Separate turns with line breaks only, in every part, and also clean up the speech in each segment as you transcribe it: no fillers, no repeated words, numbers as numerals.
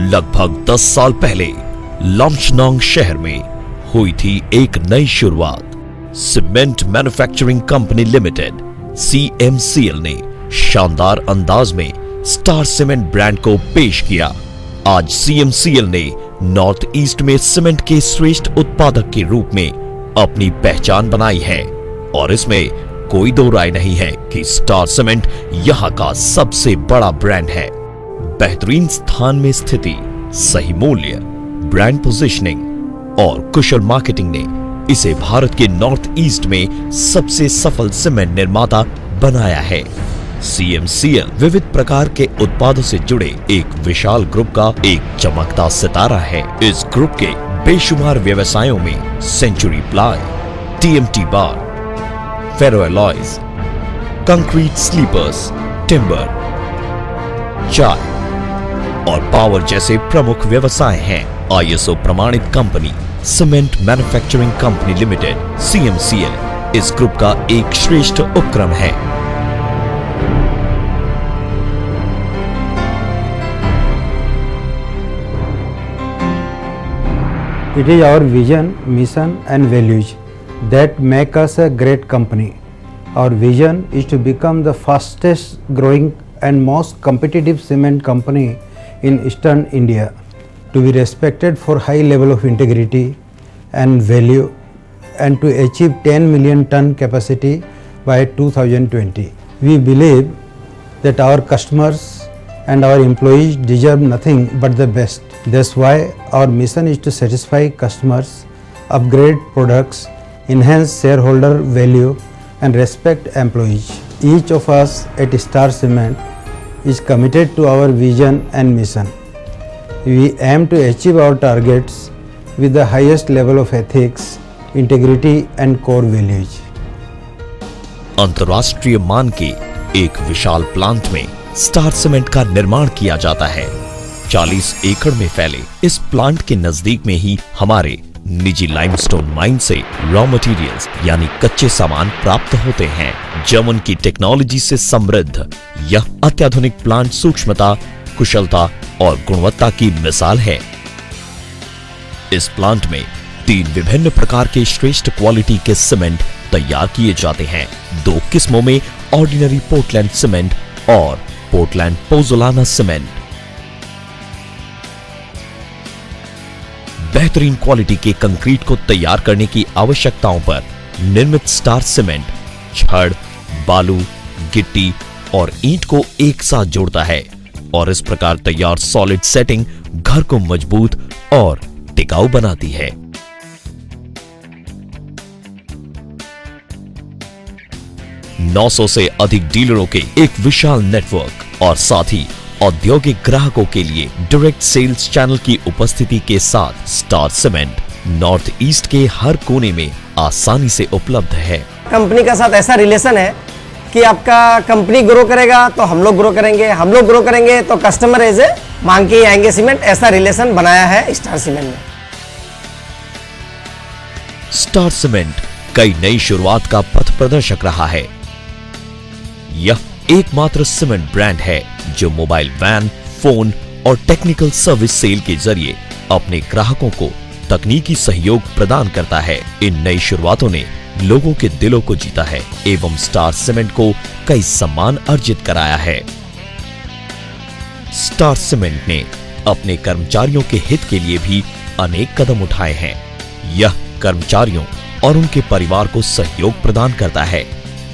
लगभग 10 साल पहले लॉन्चनोंग शहर में हुई थी एक नई शुरुआत। Cement manufacturing company limited CMCL ने शानदार अंदाज में स्टार सीमेंट ब्रांड को पेश किया। आज CMCL ने नॉर्थ ईस्ट में सीमेंट के श्रेष्ठ उत्पादक के रूप में अपनी पहचान बनाई है और इसमें कोई दो राय नहीं है कि स्टार सीमेंट यहां का सबसे बड़ा ब्रांड है। बेहतरीन स्थान में स्थिति, सही मूल्य, ब्रांड पोजीशनिंग और कुशल मार्केटिंग ने इसे भारत के नॉर्थ ईस्ट में सबसे सफल सीमेंट निर्माता बनाया है। CMCL विविध प्रकार के उत्पादों से जुड़े एक विशाल ग्रुप का एक चमकता सितारा है। इस ग्रुप के बेशुमार व्यवसायों में सेंचुरी प्लाई, TMT बार, फेरो एलॉयज, कंक्रीट स्लीपर्स, टिम्बर, चाय और पावर जैसे प्रमुख व्यवसाय हैं। ISO प्रमाणित company cement manufacturing company limited CMCL इस ग्रुप का एक श्रेष्ठ उपक्रम है।
It is our vision, mission and values that make us a great company. Our vision is to become the fastest growing and most competitive cement company in Eastern India, to be respected for high level of integrity and value, and to achieve 10 million ton capacity by 2020. We believe that our customers and our employees deserve nothing but the best. That's why our mission is to satisfy customers, upgrade products, enhance shareholder value and respect employees. Each of us at Star Cement is committed to our vision and mission. We aim to achieve our targets with the highest level of ethics, integrity and core values.
अंतर्राष्ट्रीय मान के एक विशाल plant में star cement का निर्माण किया जाता है। 40 एकड़ में फैले इस प्लांट के नजदीक में ही हमारे निजी लाइमस्टोन माइन से रॉ मटेरियल्स यानी कच्चे सामान प्राप्त होते हैं। जर्मन की टेक्नोलॉजी से समृद्ध यह अत्याधुनिक प्लांट सूक्ष्मता, कुशलता और गुणवत्ता की मिसाल है। इस प्लांट में 3 विभिन्न प्रकार के श्रेष्ठ क्वालिटी के सीमेंट तैयार किए जाते हैं। 2 किस्मों में ऑर्डिनरी पोर्टलैंड सीमेंट और पोर्टलैंड पोज़ोलाना सीमेंट। बेहतरीन क्वालिटी के कंक्रीट को तैयार करने की आवश्यकताओं पर निर्मित स्टार सीमेंट छड़, बालू, गिट्टी और ईंट को एक साथ जोड़ता है और इस प्रकार तैयार सॉलिड सेटिंग घर को मजबूत और टिकाऊ बनाती है। $900 से अधिक डीलरों के एक विशाल नेटवर्क और साथ ही औद्योगिक ग्राहकों के लिए डायरेक्ट सेल्स चैनल की उपस्थिति के साथ स्टार सीमेंट नॉर्थ ईस्ट के हर कोने में आसानी से उपलब्ध है।
कंपनी का साथ ऐसा रिलेशन है कि आपका कंपनी ग्रो करेगा तो हम लोग ग्रो करेंगे, हम लोग ग्रो करेंगे तो कस्टमर एज ए मांग के आएंगे सीमेंट। ऐसा रिलेशन बनाया है स्टार सीमेंट ने।
स्टार सीमेंट कई नई शुरुआत का पथ प्रदर्शक रहा है। यह एकमात्र सीमेंट ब्रांड है जो मोबाइल वैन, फोन और टेक्निकल सर्विस सेल के जरिए अपने ग्राहकों को तकनीकी सहयोग प्रदान करता है। इन नई शुरुआतों ने लोगों के दिलों को जीता है एवं स्टार सीमेंट को कई सम्मान अर्जित कराया है। स्टार सीमेंट ने अपने कर्मचारियों के हित के लिए भी अनेक कदम उठाए हैं। यह कर्मचारियों और उनके परिवार को सहयोग प्रदान करता है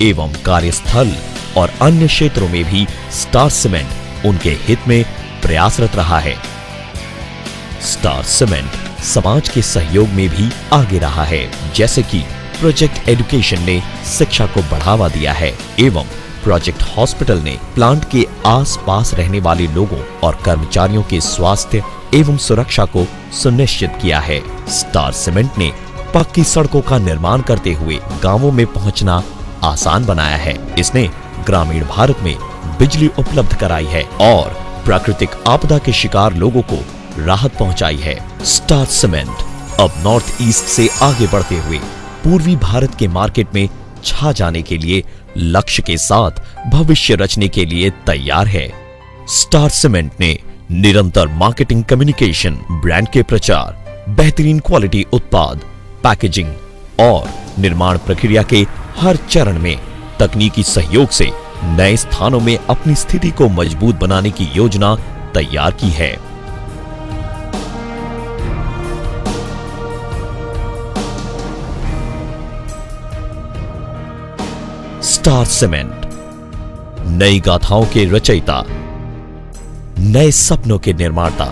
एवं कार्यस्थल और अन्य क्षेत्रों में भी स्टार सीमेंट उनके हित में प्रयासरत रहा है। स्टार सीमेंट समाज के सहयोग में भी आगे रहा है, जैसे कि प्रोजेक्ट एजुकेशन ने शिक्षा को बढ़ावा दिया है एवं प्रोजेक्ट हॉस्पिटल ने प्लांट के आसपास रहने वाले लोगों और कर्मचारियों के स्वास्थ्य एवं सुरक्षा को सुनिश्चित किया है। स्टार सीमेंट ने पक्की सड़कों का निर्माण करते हुए गांवों में पहुंचना आसान बनाया है। इसने ग्रामीण भारत में बिजली उपलब्ध कराई है और प्राकृतिक आपदा के शिकार लोगों को राहत पहुंचाई है। स्टार सीमेंट अब नॉर्थ ईस्ट से आगे बढ़ते हुए पूर्वी भारत के मार्केट में छा जाने के लिए लक्ष्य के साथ भविष्य रचने के लिए तैयार है। स्टार सीमेंट ने निरंतर मार्केटिंग कम्युनिकेशन, ब्रांड के प्रचार, बेहतरीन क्वालिटी उत्पाद, पैकेजिंग और निर्माण प्रक्रिया के हर चरण में तकनीकी सहयोग से नए स्थानों में अपनी स्थिति को मजबूत बनाने की योजना तैयार की है। स्टार सीमेंट, नई गाथाओं के रचयिता, नए सपनों के निर्माता।